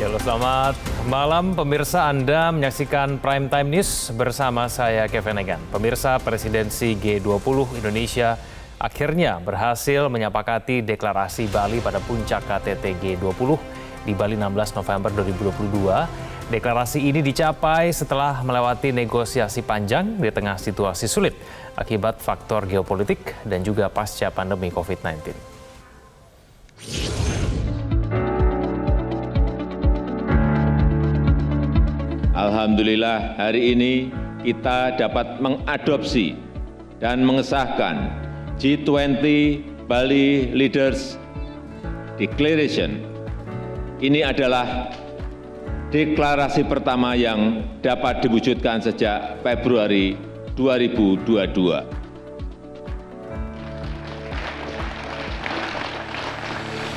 Halo, selamat malam pemirsa. Anda menyaksikan Prime Time News bersama saya Kevin Egan. Pemirsa, presidensi G20 Indonesia akhirnya berhasil menyepakati deklarasi Bali pada puncak KTT G20 di Bali 16 November 2022. Deklarasi ini dicapai setelah melewati negosiasi panjang di tengah situasi sulit akibat faktor geopolitik dan juga pasca pandemi COVID-19. Alhamdulillah hari ini kita dapat mengadopsi dan mengesahkan G20 Bali Leaders Declaration. Ini adalah deklarasi pertama yang dapat diwujudkan sejak Februari 2022.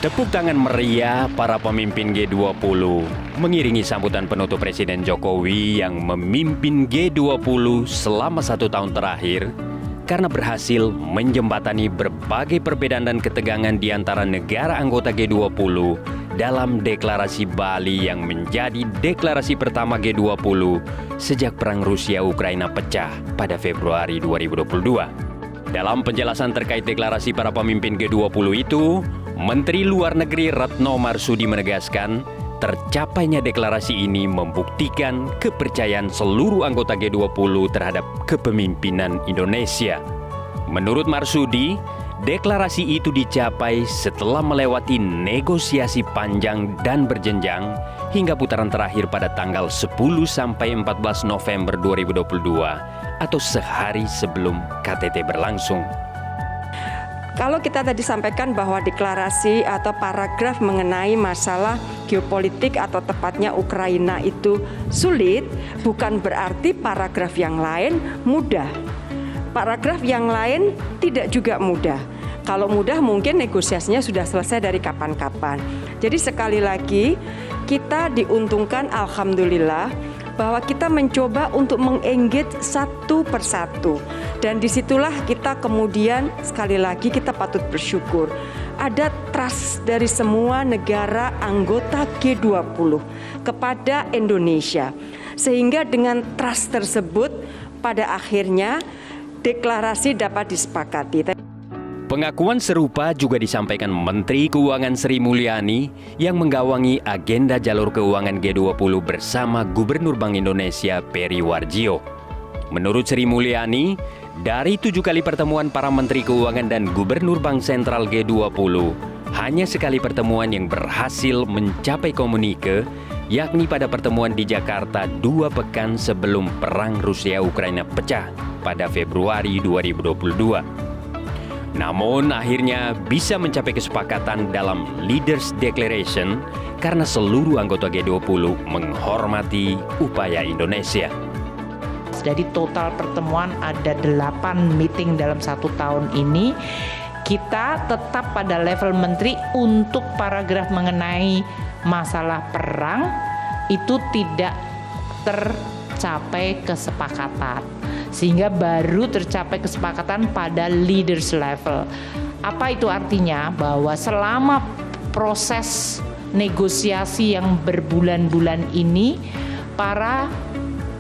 Tepuk tangan meriah para pemimpin G20 mengiringi sambutan penutup Presiden Jokowi yang memimpin G20 selama 1 tahun terakhir karena berhasil menjembatani berbagai perbedaan dan ketegangan di antara negara anggota G20 dalam deklarasi Bali yang menjadi deklarasi pertama G20 sejak Perang Rusia-Ukraina pecah pada Februari 2022. Dalam penjelasan terkait deklarasi para pemimpin G20 itu, Menteri Luar Negeri Retno Marsudi menegaskan, tercapainya deklarasi ini membuktikan kepercayaan seluruh anggota G20 terhadap kepemimpinan Indonesia. Menurut Marsudi, deklarasi itu dicapai setelah melewati negosiasi panjang dan berjenjang hingga putaran terakhir pada tanggal 10 sampai 14 November 2022 atau sehari sebelum KTT berlangsung. Kalau kita tadi sampaikan bahwa deklarasi atau paragraf mengenai masalah geopolitik atau tepatnya Ukraina itu sulit, bukan berarti paragraf yang lain mudah. Paragraf yang lain tidak juga mudah. Kalau mudah mungkin negosiasinya sudah selesai dari kapan-kapan. Jadi sekali lagi kita diuntungkan alhamdulillah bahwa kita mencoba untuk mengengage satu persatu. Dan disitulah kita kemudian sekali lagi kita patut bersyukur. Ada trust dari semua negara anggota G20 kepada Indonesia. Sehingga dengan trust tersebut pada akhirnya deklarasi dapat disepakati. Pengakuan serupa juga disampaikan Menteri Keuangan Sri Mulyani yang menggawangi agenda jalur keuangan G20 bersama Gubernur Bank Indonesia Peri Warjio. Menurut Sri Mulyani, dari 7 kali pertemuan para Menteri Keuangan dan Gubernur Bank Sentral G20, hanya sekali pertemuan yang berhasil mencapai komunike, yakni pada pertemuan di Jakarta 2 pekan sebelum Perang Rusia-Ukraina pecah pada Februari 2022. Namun akhirnya bisa mencapai kesepakatan dalam Leaders Declaration karena seluruh anggota G20 menghormati upaya Indonesia. Dari total pertemuan ada 8 meeting dalam 1 tahun ini. Kita tetap pada level menteri untuk paragraf mengenai masalah perang itu tidak tercapai kesepakatan. Sehingga baru tercapai kesepakatan pada leaders level. Apa itu artinya? Bahwa selama proses negosiasi yang berbulan-bulan ini, para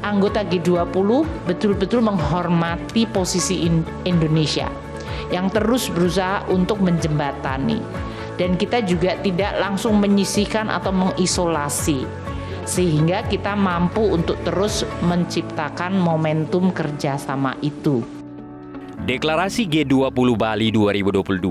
anggota G20 betul-betul menghormati posisi Indonesia yang terus berusaha untuk menjembatani. Dan kita juga tidak langsung menyisihkan atau mengisolasi. Sehingga kita mampu untuk terus menciptakan momentum kerjasama itu. Deklarasi G20 Bali 2022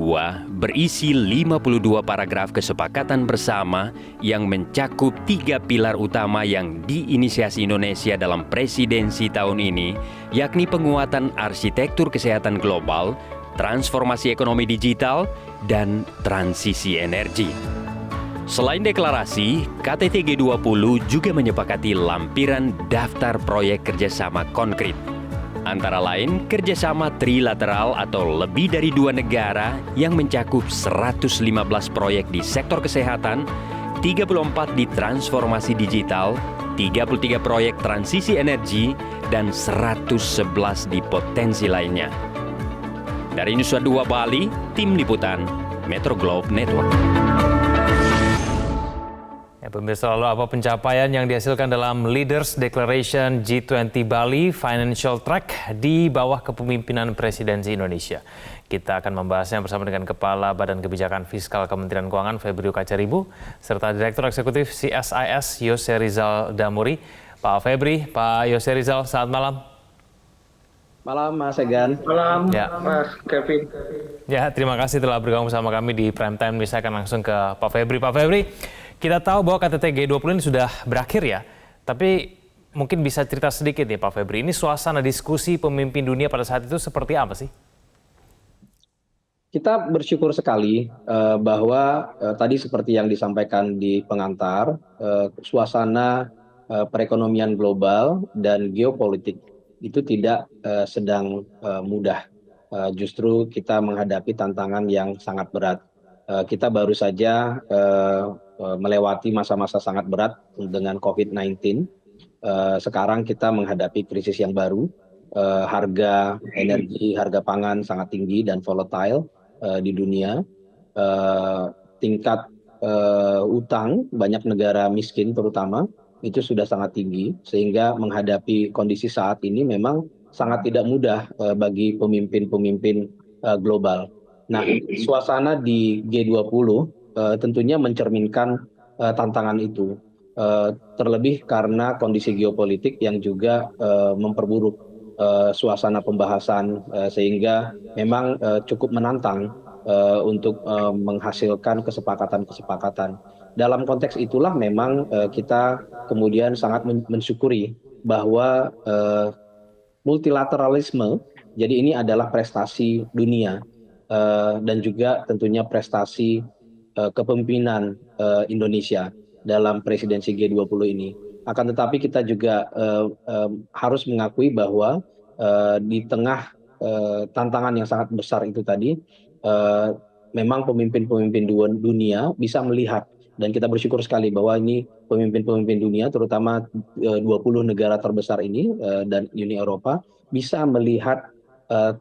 berisi 52 paragraf kesepakatan bersama yang mencakup 3 pilar utama yang diinisiasi Indonesia dalam presidensi tahun ini, yakni penguatan arsitektur kesehatan global, transformasi ekonomi digital, dan transisi energi. Selain deklarasi, KTT G20 juga menyepakati lampiran daftar proyek kerjasama konkret. Antara lain, kerjasama trilateral atau lebih dari 2 negara yang mencakup 115 proyek di sektor kesehatan, 34 di transformasi digital, 33 proyek transisi energi, dan 111 di potensi lainnya. Dari Nusa Dua Bali, Tim Liputan, Metro Globe Network. Ya, pemirsa, lalu apa pencapaian yang dihasilkan dalam Leaders Declaration G20 Bali Financial Track di bawah kepemimpinan Presidensi Indonesia? Kita akan membahasnya bersama dengan Kepala Badan Kebijakan Fiskal Kementerian Keuangan Febrio Kacaribu, serta Direktur Eksekutif CSIS Yose Rizal Damuri. Pak Febri, Pak Yose Rizal, selamat malam. Malam Mas Egan. Malam Ya. Mas Kevin. Ya, terima kasih telah bergabung bersama kami di Prime Time. Saya akan langsung ke Pak Febri. Pak Febri, kita tahu bahwa KTT G20 ini sudah berakhir ya, tapi mungkin bisa cerita sedikit nih Pak Febri, ini suasana diskusi pemimpin dunia pada saat itu seperti apa sih? Kita bersyukur sekali bahwa tadi seperti yang disampaikan di pengantar, suasana perekonomian global dan geopolitik itu tidak sedang mudah. Justru kita menghadapi tantangan yang sangat berat. Kita baru saja melewati masa-masa sangat berat dengan COVID-19. Sekarang kita menghadapi krisis yang baru. Harga energi, harga pangan sangat tinggi dan volatile di dunia. Tingkat utang banyak negara miskin terutama itu sudah sangat tinggi, sehingga menghadapi kondisi saat ini memang sangat tidak mudah bagi pemimpin-pemimpin global. Nah, suasana di G20 tentunya mencerminkan tantangan itu, terlebih karena kondisi geopolitik yang juga memperburuk suasana pembahasan, sehingga memang cukup menantang untuk menghasilkan kesepakatan-kesepakatan. Dalam konteks itulah memang kita kemudian sangat mensyukuri bahwa multilateralisme, jadi ini adalah prestasi dunia dan juga tentunya prestasi kepemimpinan Indonesia dalam presidensi G20 ini. Akan tetapi kita juga harus mengakui bahwa di tengah tantangan yang sangat besar itu tadi, memang pemimpin-pemimpin dunia bisa melihat, dan kita bersyukur sekali bahwa ini pemimpin-pemimpin dunia, terutama 20 negara terbesar ini dan Uni Eropa, bisa melihat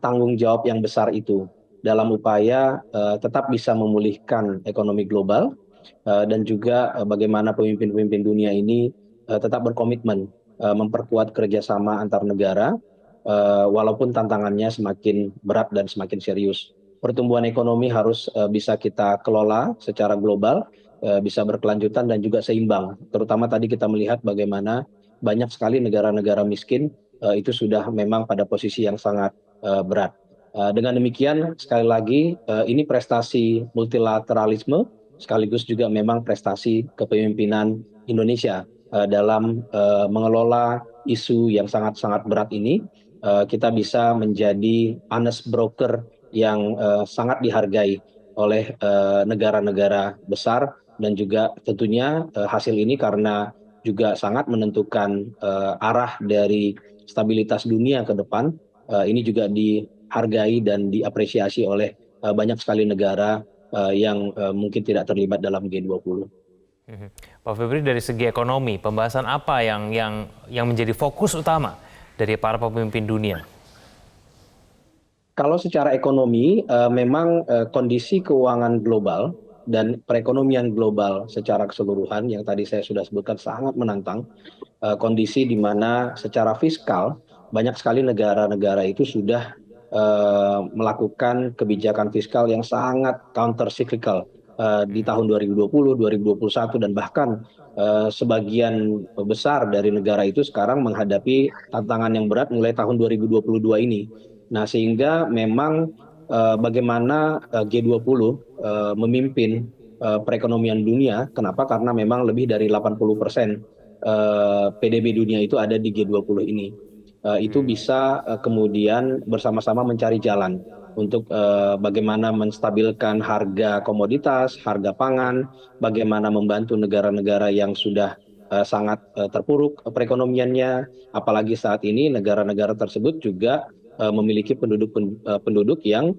tanggung jawab yang besar itu dalam upaya tetap bisa memulihkan ekonomi global, dan juga bagaimana pemimpin-pemimpin dunia ini tetap berkomitmen memperkuat kerjasama antar negara, walaupun tantangannya semakin berat dan semakin serius. Pertumbuhan ekonomi harus bisa kita kelola secara global, bisa berkelanjutan dan juga seimbang. Terutama tadi kita melihat bagaimana banyak sekali negara-negara miskin itu sudah memang pada posisi yang sangat berat. Dengan demikian, sekali lagi, ini prestasi multilateralisme, sekaligus juga memang prestasi kepemimpinan Indonesia dalam mengelola isu yang sangat-sangat berat ini. Kita bisa menjadi honest broker yang sangat dihargai oleh negara-negara besar, dan juga tentunya hasil ini karena juga sangat menentukan arah dari stabilitas dunia ke depan, ini juga dihargai dan diapresiasi oleh banyak sekali negara yang mungkin tidak terlibat dalam G20. Pak Febri, dari segi ekonomi, pembahasan apa yang menjadi fokus utama dari para pemimpin dunia? Kalau secara ekonomi, memang kondisi keuangan global dan perekonomian global secara keseluruhan yang tadi saya sudah sebutkan sangat menantang. Kondisi di mana secara fiskal banyak sekali negara-negara itu sudah melakukan kebijakan fiskal yang sangat counter cyclical di tahun 2020, 2021, dan bahkan sebagian besar dari negara itu sekarang menghadapi tantangan yang berat mulai tahun 2022 ini. Nah, sehingga memang bagaimana G20 memimpin perekonomian dunia. Kenapa? Karena memang lebih dari 80% PDB dunia itu ada di G20 ini. Itu bisa kemudian bersama-sama mencari jalan untuk bagaimana menstabilkan harga komoditas, harga pangan, bagaimana membantu negara-negara yang sudah sangat terpuruk perekonomiannya, apalagi saat ini negara-negara tersebut juga memiliki penduduk yang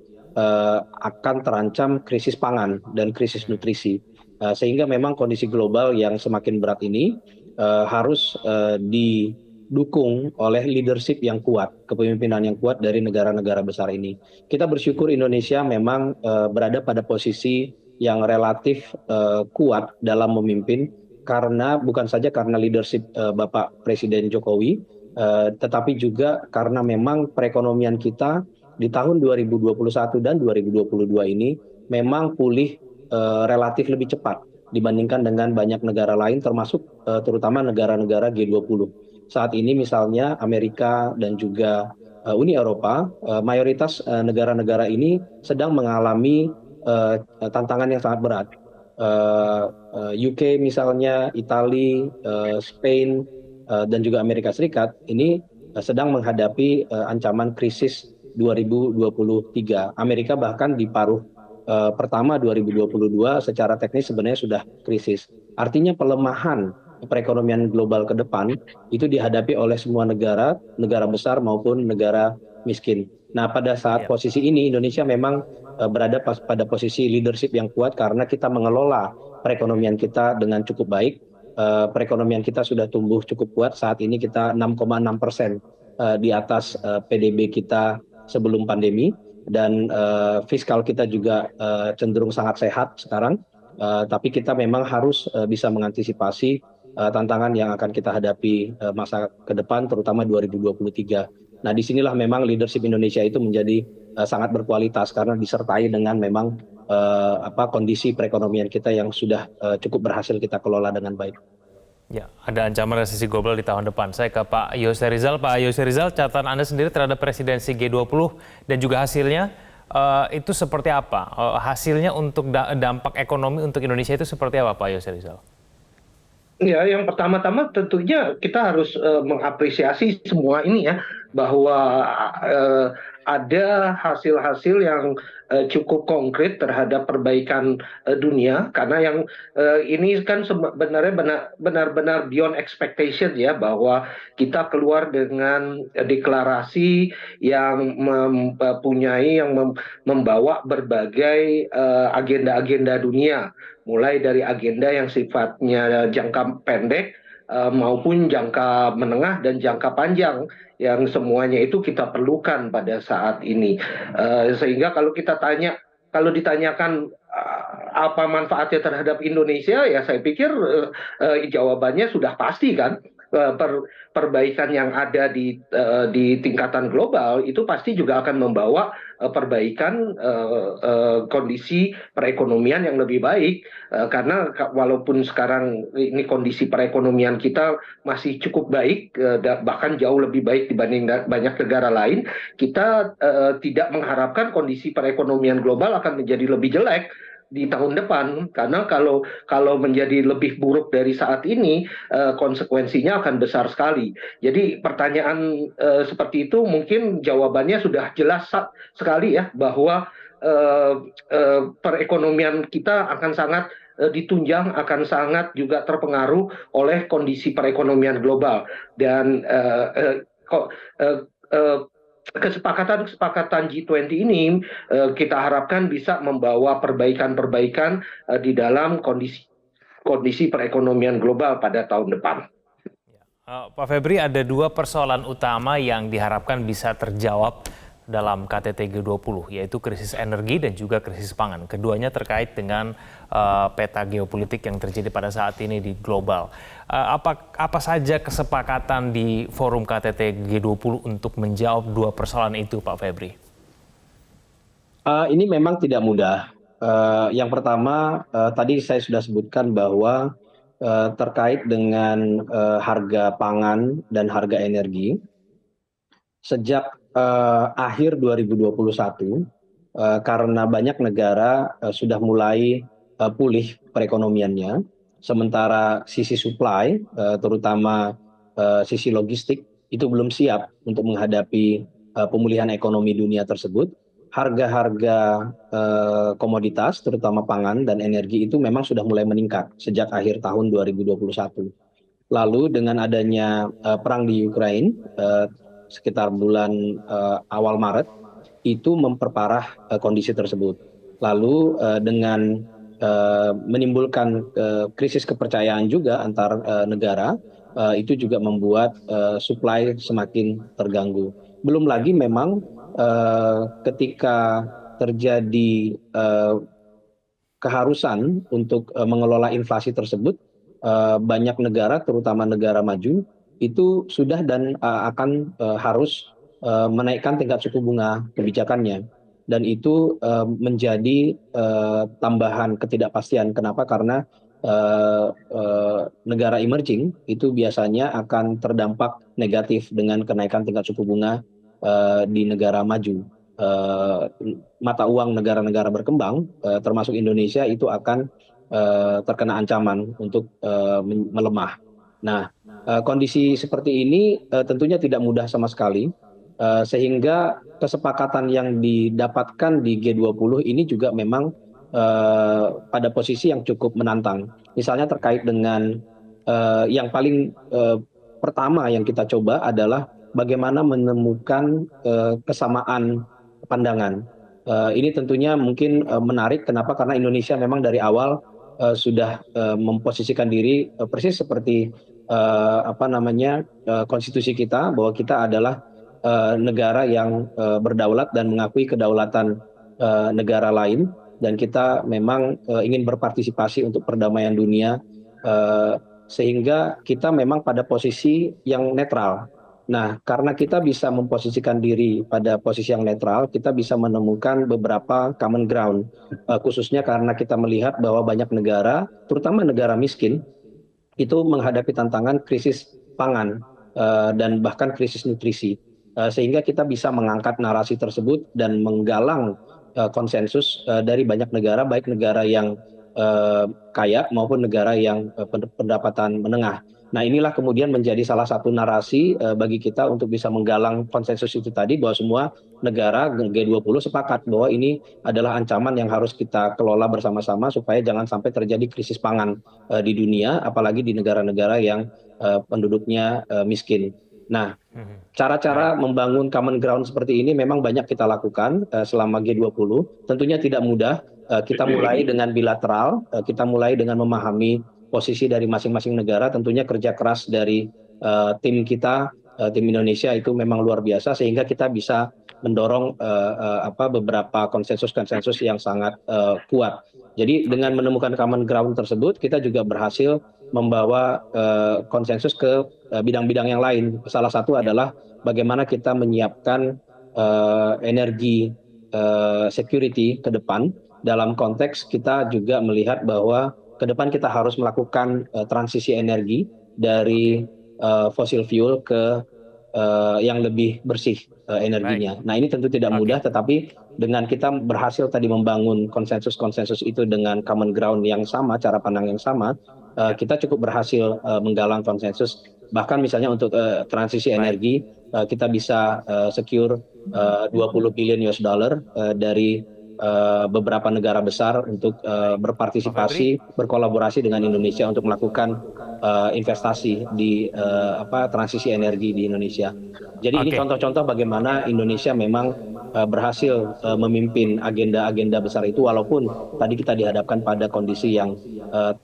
akan terancam krisis pangan dan krisis nutrisi, sehingga memang kondisi global yang semakin berat ini harus didukung oleh leadership yang kuat, kepemimpinan yang kuat dari negara-negara besar ini. Kita bersyukur Indonesia memang berada pada posisi yang relatif kuat dalam memimpin bukan saja karena leadership Bapak Presiden Jokowi, tetapi juga karena memang perekonomian kita di tahun 2021 dan 2022 ini memang pulih relatif lebih cepat dibandingkan dengan banyak negara lain, termasuk terutama negara-negara G20. Saat ini misalnya Amerika dan juga Uni Eropa, mayoritas negara-negara ini sedang mengalami tantangan yang sangat berat. UK misalnya, Italia, Spain, dan juga Amerika Serikat ini sedang menghadapi ancaman krisis 2023. Amerika bahkan di paruh pertama 2022 secara teknis sebenarnya sudah krisis. Artinya pelemahan perekonomian global ke depan itu dihadapi oleh semua negara, negara besar maupun negara miskin. Nah, pada saat posisi ini Indonesia memang berada pada posisi leadership yang kuat karena kita mengelola perekonomian kita dengan cukup baik. Perekonomian kita sudah tumbuh cukup kuat. Saat ini kita 6,6% di atas PDB kita sebelum pandemi, dan fiskal kita juga cenderung sangat sehat sekarang. Tapi kita memang harus bisa mengantisipasi tantangan yang akan kita hadapi masa ke depan, terutama 2023. Nah, disinilah memang leadership Indonesia itu menjadi sangat berkualitas karena disertai dengan memang kondisi perekonomian kita yang sudah cukup berhasil kita kelola dengan baik. Ya, ada ancaman resesi global di tahun depan. Saya ke Pak Yose Rizal. Pak Yose Rizal, catatan Anda sendiri terhadap presidensi G20 dan juga hasilnya itu seperti apa? Hasilnya untuk dampak ekonomi untuk Indonesia itu seperti apa, Pak Yose Rizal? Ya, yang pertama-tama tentunya kita harus mengapresiasi semua ini ya, bahwa ada hasil-hasil yang cukup konkret terhadap perbaikan dunia, karena yang ini kan sebenarnya benar-benar beyond expectation ya, bahwa kita keluar dengan deklarasi yang membawa berbagai agenda-agenda dunia, mulai dari agenda yang sifatnya jangka pendek maupun jangka menengah dan jangka panjang, yang semuanya itu kita perlukan pada saat ini. Sehingga kalau ditanyakan apa manfaatnya terhadap Indonesia, ya saya pikir jawabannya sudah pasti kan. Perbaikan yang ada di tingkatan global itu pasti juga akan membawa perbaikan kondisi perekonomian yang lebih baik, karena walaupun sekarang ini kondisi perekonomian kita masih cukup baik, bahkan jauh lebih baik dibanding banyak negara lain, kita tidak mengharapkan kondisi perekonomian global akan menjadi lebih jelek di tahun depan, karena kalau menjadi lebih buruk dari saat ini, konsekuensinya akan besar sekali. Jadi pertanyaan seperti itu mungkin jawabannya sudah jelas sekali ya, bahwa perekonomian kita akan sangat ditunjang, akan sangat juga terpengaruh oleh kondisi perekonomian global, dan kesepakatan G20 ini kita harapkan bisa membawa perbaikan-perbaikan di dalam kondisi perekonomian global pada tahun depan. Pak Febri, ada dua persoalan utama yang diharapkan bisa terjawab dalam KTT G20, yaitu krisis energi dan juga krisis pangan. Keduanya terkait dengan peta geopolitik yang terjadi pada saat ini di global. Apa saja kesepakatan di forum KTT G20 untuk menjawab dua persoalan itu, Pak Febri? Ini memang tidak mudah. Yang pertama, tadi saya sudah sebutkan bahwa terkait dengan harga pangan dan harga energi, sejak akhir 2021, karena banyak negara sudah mulai pulih perekonomiannya, sementara sisi supply, terutama sisi logistik, itu belum siap untuk menghadapi pemulihan ekonomi dunia tersebut. Harga-harga komoditas, terutama pangan dan energi, itu memang sudah mulai meningkat sejak akhir tahun 2021. Lalu dengan adanya perang di Ukraina, sekitar bulan awal Maret, itu memperparah kondisi tersebut. Lalu dengan menimbulkan krisis kepercayaan juga antar negara, itu juga membuat supply semakin terganggu. Belum lagi memang ketika terjadi keharusan untuk mengelola inflasi tersebut, banyak negara, terutama negara maju, itu sudah dan akan harus menaikkan tingkat suku bunga kebijakannya. Dan itu menjadi tambahan ketidakpastian. Kenapa? Karena negara emerging itu biasanya akan terdampak negatif dengan kenaikan tingkat suku bunga di negara maju. Mata uang negara-negara berkembang, termasuk Indonesia, itu akan terkena ancaman untuk melemah. Nah, kondisi seperti ini tentunya tidak mudah sama sekali, sehingga kesepakatan yang didapatkan di G20 ini juga memang pada posisi yang cukup menantang. Misalnya terkait dengan yang paling pertama yang kita coba adalah bagaimana menemukan kesamaan pandangan. Ini tentunya mungkin menarik. Kenapa? Karena Indonesia memang dari awal sudah memposisikan diri persis seperti konstitusi kita, bahwa kita adalah negara yang berdaulat dan mengakui kedaulatan negara lain, dan kita memang ingin berpartisipasi untuk perdamaian dunia, sehingga kita memang pada posisi yang netral. Nah, karena kita bisa memposisikan diri pada posisi yang netral, kita bisa menemukan beberapa common ground, khususnya karena kita melihat bahwa banyak negara, terutama negara miskin, itu menghadapi tantangan krisis pangan dan bahkan krisis nutrisi. Sehingga kita bisa mengangkat narasi tersebut dan menggalang konsensus dari banyak negara, baik negara yang kaya maupun negara yang pendapatan menengah. Nah, inilah kemudian menjadi salah satu narasi bagi kita untuk bisa menggalang konsensus itu tadi, bahwa semua negara G20 sepakat bahwa ini adalah ancaman yang harus kita kelola bersama-sama supaya jangan sampai terjadi krisis pangan di dunia, apalagi di negara-negara yang penduduknya miskin. Nah, cara-cara membangun common ground seperti ini memang banyak kita lakukan selama G20. Tentunya tidak mudah. Kita mulai dengan bilateral, kita mulai dengan memahami posisi dari masing-masing negara. Tentunya kerja keras dari tim kita, tim Indonesia itu memang luar biasa, sehingga kita bisa mendorong beberapa konsensus-konsensus yang sangat kuat. Jadi dengan menemukan common ground tersebut, kita juga berhasil membawa konsensus ke bidang-bidang yang lain. Salah satu adalah bagaimana kita menyiapkan energi security ke depan, dalam konteks kita juga melihat bahwa ke depan kita harus melakukan transisi energi dari fossil fuel ke yang lebih bersih energinya. Nah, ini tentu tidak mudah, tetapi dengan kita berhasil tadi membangun konsensus-konsensus itu dengan common ground yang sama, cara pandang yang sama, kita cukup berhasil menggalang konsensus. Bahkan misalnya untuk transisi energi, kita bisa secure 20 billion US dollar dari beberapa negara besar untuk berpartisipasi, berkolaborasi dengan Indonesia untuk melakukan investasi di transisi energi di Indonesia. Jadi ini contoh-contoh bagaimana Indonesia memang berhasil memimpin agenda-agenda besar itu, walaupun tadi kita dihadapkan pada kondisi yang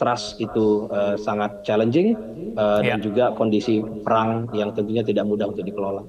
trust itu sangat challenging, dan juga kondisi perang yang tentunya tidak mudah untuk dikelola.